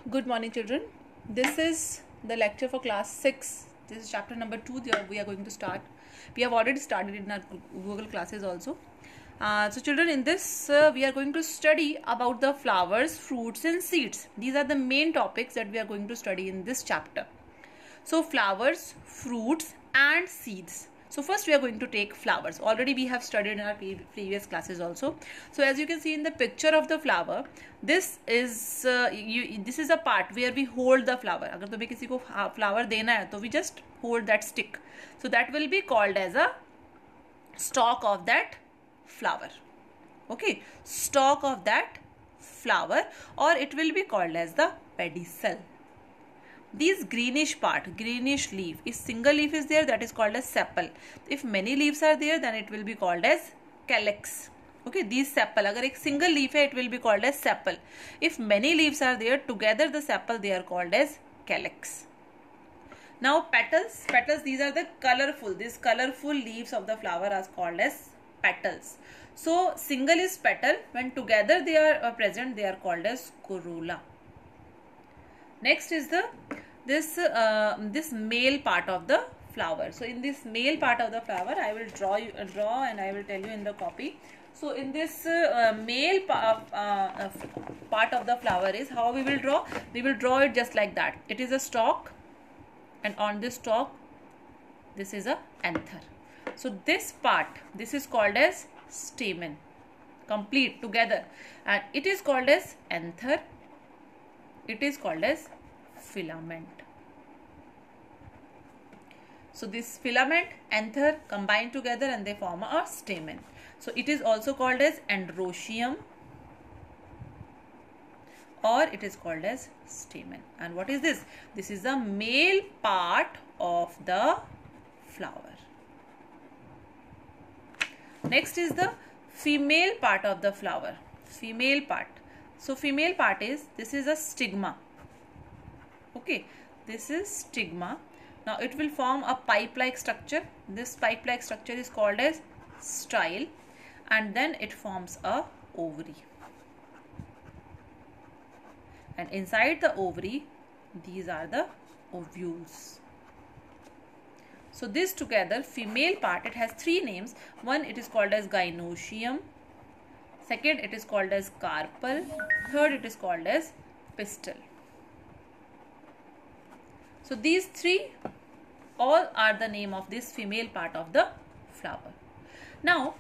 Good morning, children. This is the lecture for class 6. This is chapter number 2. We are going to start. We have already started in our Google classes also. So children, in this we are going to study about the flowers, fruits and seeds. These are the main topics that we are going to study in this chapter. So flowers, fruits and seeds. So first we are going to take flowers. Already we have studied in our previous classes also. So as you can see in the picture of the flower, this is this is a part where we hold the flower. अगर तुम्हें किसी को flower देना है तो we just hold that stick. So that will be called as a stalk of that flower. Okay, stalk of that flower, or it will be called as the pedicel. This greenish part, greenish leaf, if single leaf is there, that is called as sepal. If many leaves are there, then it will be called as calyx. Okay, these sepal, अगर एक single leaf है, it will be called as sepal. If many leaves are there, together the sepal, they are called as calyx. Now petals, these are the colorful, these colorful leaves of the flower are called as petals. So single is petal, when together they are present, they are called as corolla. Next is this male part of the flower. So in this male part of the flower, I will draw and I will tell you in the copy. So in this male part of the flower is how we will draw. We will draw it just like that. It is a stalk, and on this stalk, this is a anther. So this part, this is called as stamen, complete together, and it is called as anther. It is called as filament. So this filament, anther combine together and they form a stamen. So it is also called as androecium, or it is called as stamen. And what is this? This is the male part of the flower. Next is the female part of the flower. Female part. So female part is, this is a stigma. Okay, this is stigma. Now it will form a pipe-like structure. This pipe-like structure is called as style, and then it forms a ovary. And inside the ovary, these are the ovules. So this together, female part, it has three names. One, it is called as gynoecium. Second, it is called as carpel. Third, it is called as pistil. So these three all are the name of this female part of the flower. Now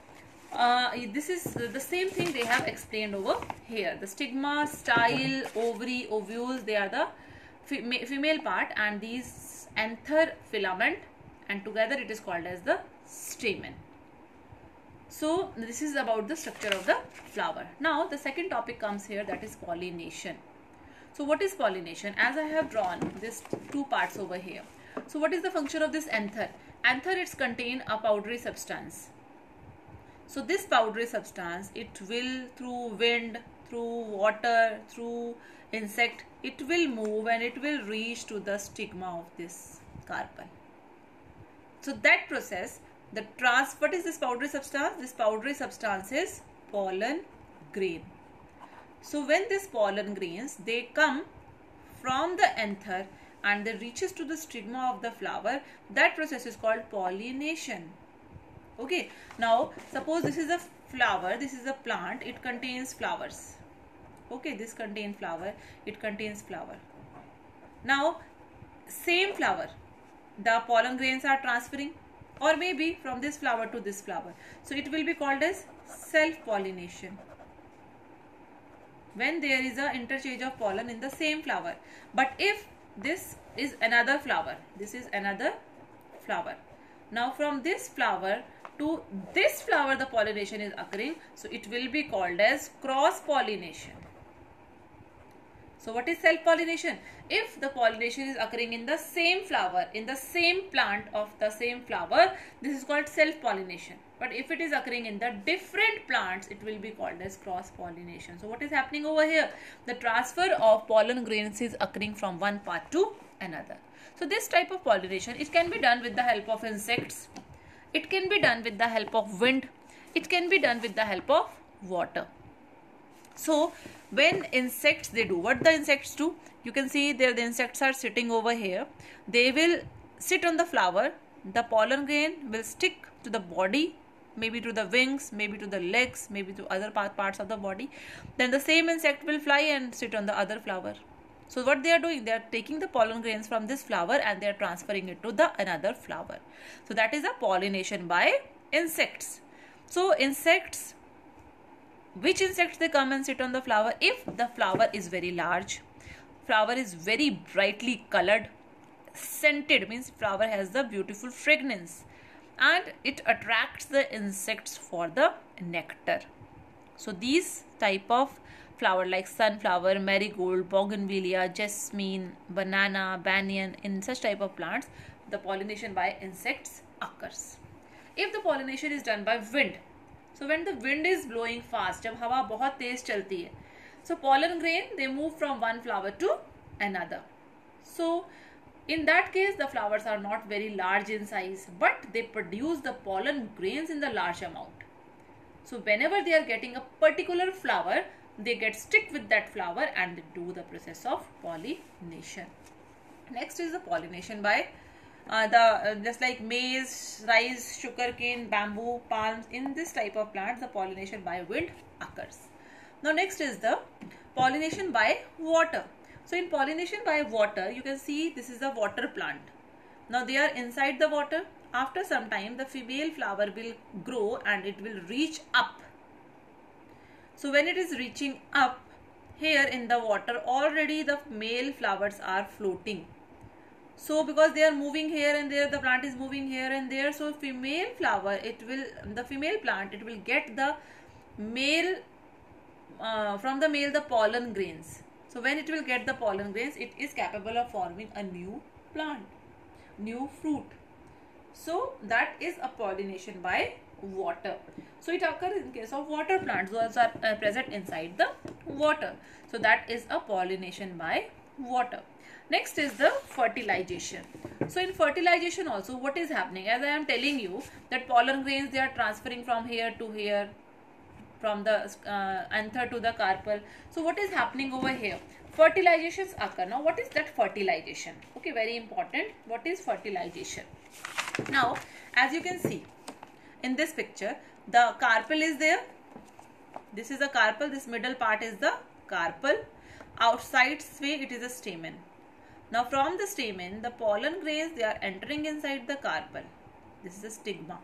this is the same thing they have explained over here. The stigma, style, ovary, ovules, they are the female part, and these anther, filament, and together it is called as the stamen. So this is about the structure of the flower. Now the second topic comes here, that is pollination. So what is pollination? As I have drawn these two parts over here. So what is the function of this anther? Anther, it's contain a powdery substance. So this powdery substance, it will through wind, through water, through insect, it will move and it will reach to the stigma of this carpel. So that process, what is this powdery substance? This powdery substance is pollen grain. So when this pollen grains, they come from the anther and they reaches to the stigma of the flower, that process is called pollination. Okay, now suppose this is a flower, this is a plant, it contains flowers. Okay, this contains flower, it contains flower. Now same flower, the pollen grains are transferring, or maybe from this flower to this flower. So it will be called as self-pollination, when there is a interchange of pollen in the same flower. But if this is another flower, this is another flower, now from this flower to this flower the pollination is occurring, so it will be called as cross-pollination. So what is self-pollination? If the pollination is occurring in the same flower, in the same plant of the same flower, this is called self-pollination. But if it is occurring in the different plants, it will be called as cross-pollination. So what is happening over here? The transfer of pollen grains is occurring from one part to another. So this type of pollination, it can be done with the help of insects. It can be done with the help of wind. It can be done with the help of water. So when insects, they do what the insects do, you can see there the insects are sitting over here. They will sit on the flower. The pollen grain will stick to the body, maybe to the wings, maybe to the legs, maybe to other parts of the body. Then the same insect will fly and sit on the other flower. So what they are doing, they are taking the pollen grains from this flower and they are transferring it to the another flower. So that is a pollination by insects. So insects, which insects they come and sit on the flower? If the flower is very large, flower is very brightly colored, scented, means flower has the beautiful fragrance, and it attracts the insects for the nectar. So these type of flower like sunflower, marigold, bougainvillea, jasmine, banana, banyan, in such type of plants, the pollination by insects occurs. If the pollination is done by wind, so when the wind is blowing fast, जब हवा बहुत तेज चलती है, so pollen grain, they move from one flower to another. So in that case, the flowers are not very large in size, but they produce the pollen grains in the large amount. So whenever they are getting a particular flower, they get stick with that flower and they do the process of pollination. Next is the pollination by just like maize, rice, sugarcane, bamboo, palms. In this type of plants, the pollination by wind occurs. Now next is the pollination by water. So in pollination by water, you can see this is a water plant. Now they are inside the water. After some time, the female flower will grow and it will reach up. So when it is reaching up, here in the water, already the male flowers are floating. So because they are moving here and there, the plant is moving here and there. So female flower, the female plant, it will get the male, from the male, the pollen grains. So when it will get the pollen grains, it is capable of forming a new plant, new fruit. So that is a pollination by water. So it occurs in case of water plants. Those are present inside the water. So that is a pollination by water. Next is the fertilization. So in fertilization also, what is happening? As I am telling you that pollen grains, they are transferring from here to here, from the anther to the carpel. So what is happening over here? Fertilizations occur. Now what is that fertilization? Okay, very important. What is fertilization? Now as you can see in this picture, the carpel is there. This is a carpel. This middle part is the carpel. Outside way it is a stamen. Now from the stamen, the pollen grains, they are entering inside the carpel. This is a stigma.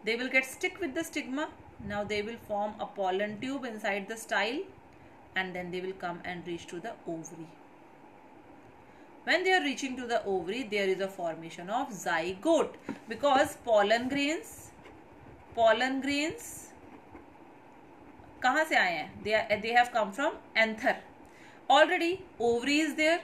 They will get stick with the stigma. Now they will form a pollen tube inside the style and then they will come and reach to the ovary. When they are reaching to the ovary, there is a formation of zygote, because pollen grains कहाँ से आए हैं? They have come from anther. Already ovary is there.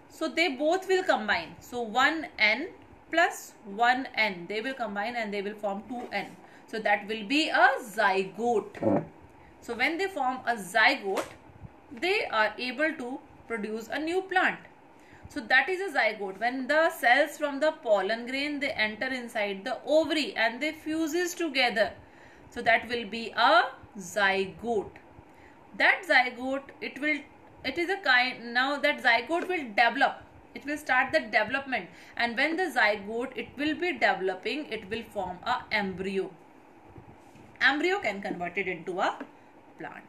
So they both will combine. So 1N plus 1N, they will combine and they will form 2N. So that will be a zygote. So when they form a zygote, they are able to produce a new plant. So that is a zygote. When the cells from the pollen grain, they enter inside the ovary and they fuses together. So that will be a zygote. That zygote, it is a kind, now that zygote will develop. It will start the development, and when the zygote, it will be developing, it will form a embryo. Embryo can convert it into a plant.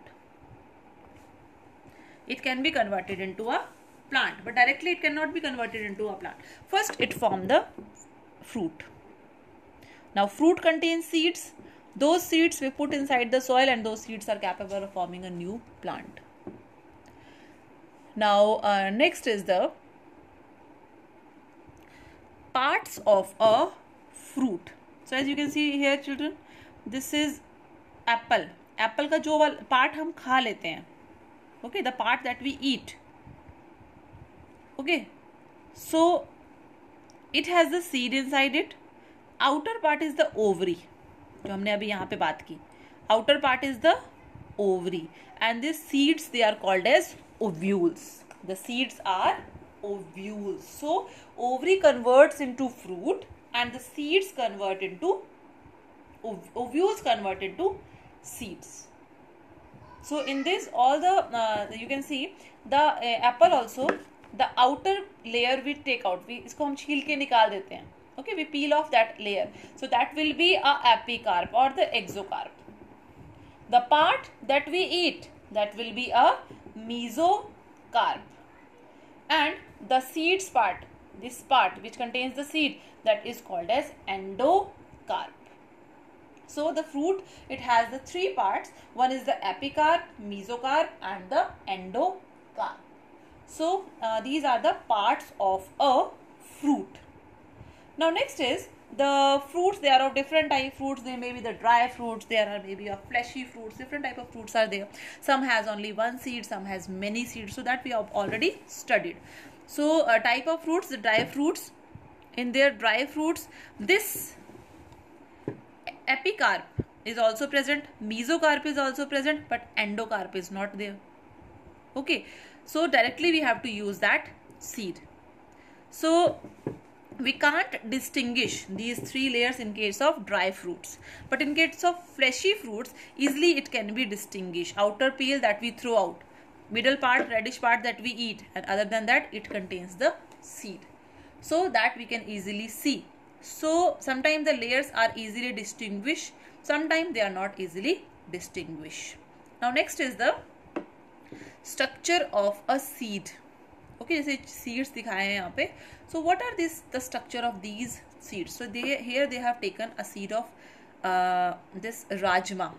It can be converted into a plant, but directly it cannot be converted into a plant. First it forms the fruit. Now fruit contains seeds. Those seeds we put inside the soil and those seeds are capable of forming a new plant. Now next is the parts of a fruit. So as you can see here children, this is apple. Apple का जो part हम खा लेते हैं. Okay, the part that we eat. Okay, so it has the seed inside it. Outer part is the ovary. जो हमने अभी यहाँ पे बात की. Outer part is the ovary, and these seeds, they are called as ovules. The seeds are ovules. So ovary converts into fruit and the seeds convert into ovules convert into seeds. So in this, all the you can see the apple also, the outer layer we take out, we इसको हम छील के निकाल देते हैं. Okay, we peel off that layer. So that will be a epicarp or the exocarp. The part that we eat, that will be a mesocarp. And the seeds part, this part which contains the seed, that is called as endocarp. So the fruit, it has the three parts. One is the epicarp, mesocarp and the endocarp. So these are the parts of a fruit. Now next is the fruits. They are of different type fruits. They may be the dry fruits, there are maybe a fleshy fruits, different type of fruits are there. Some has only one seed, some has many seeds, so that we have already studied. So a type of fruits, the dry fruits. In their dry fruits, this epicarp is also present, mesocarp is also present, but endocarp is not there. Okay, so directly we have to use that seed. So we can't distinguish these three layers in case of dry fruits, but in case of fleshy fruits, easily it can be distinguished. Outer peel that we throw out, middle part, reddish part that we eat, and other than that it contains the seed, so that we can easily see. So sometimes the layers are easily distinguished, sometimes they are not easily distinguished. Now next is the structure of a seed. Okay, जैसे seeds दिखाए हैं यहाँ पे. So what are this, the structure of these seeds? So here they have taken a seed of this rajma,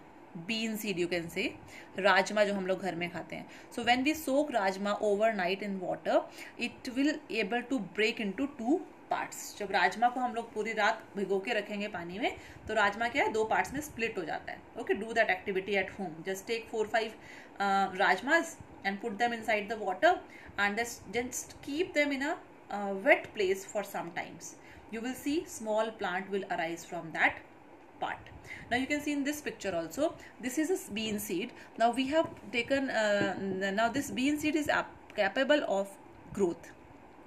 bean seed you can say, rajma जो हम लोग घर में खाते हैं. So when we soak rajma overnight in water, it will able to break into two parts. जब राजमा को हम लोग पूरी रात भिगो के रखेंगे पानी में, तो राजमा क्या है, दो पार्ट्स में स्प्लिट हो जाता है. Okay, do that activity at home. Just take 4-5 rajmas and put them inside the water, and just keep them in a wet place for some times. You will see small plant will arise from that part. Now you can see in this picture also, this is a bean seed. Now we have taken now this bean seed is capable of growth.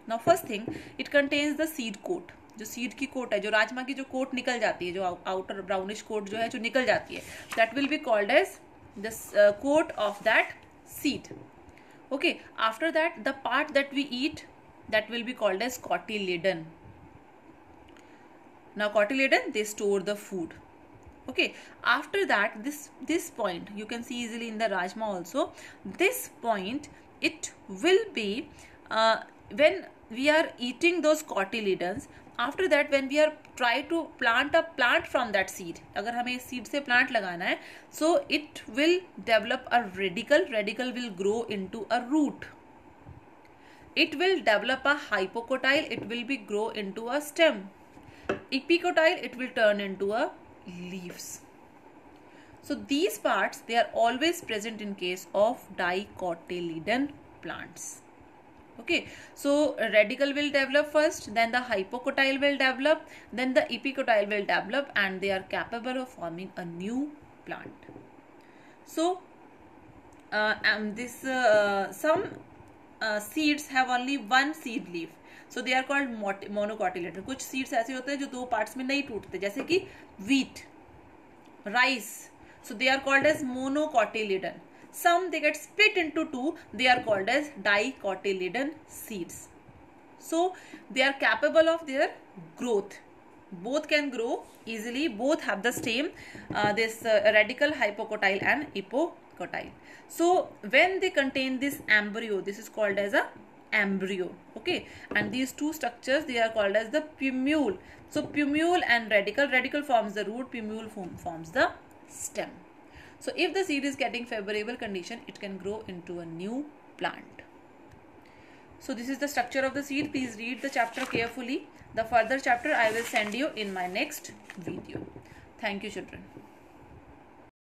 Now first thing, it contains the seed coat. जो seed की coat है, जो राजमा की जो coat निकल जाती है, जो आउटर ब्राउनिश कोट जो है जो निकल जाती है, that will be called as the coat of that seed. Okay, after that the part that we eat, that will be called as cotyledon. Now cotyledon, they store the food. Okay, after that this point you can see easily in the rajma also. This point, it will be when we are eating those cotyledons. After that, when we are try to plant a plant from that seed, अगर हमें इस seed से plant लगाना है, so it will develop a radicle. Radicle will grow into a root. It will develop a hypocotyle. It will be grow into a stem. Epicotyle, it will turn into a leaves. So these parts, they are always present in case of dicotyledon plants. Okay, so radicle will develop first, then the hypocotyle will develop, then the epicotyle will develop, and they are capable of forming a new plant. So some seeds have only one seed leaf, so they are called monocotyledon. कुछ seeds ऐसे होते हैं जो दो parts में नहीं टूटते, जैसे कि wheat, rice, so they are called as monocotyledon. Some they get split into two, they are called as dicotyledon seeds. So they are capable of their growth. Both can grow easily, both have the stem this radical, hypocotyle and epicotyle. So when they contain this embryo, this is called as a embryo. Okay, and these two structures, they are called as the plumule. So plumule and radicle forms the root, plumule forms the stem. So if the seed is getting favorable condition, it can grow into a new plant. So this is the structure of the seed. Please read the chapter carefully. The further chapter I will send you in my next video. Thank you, children.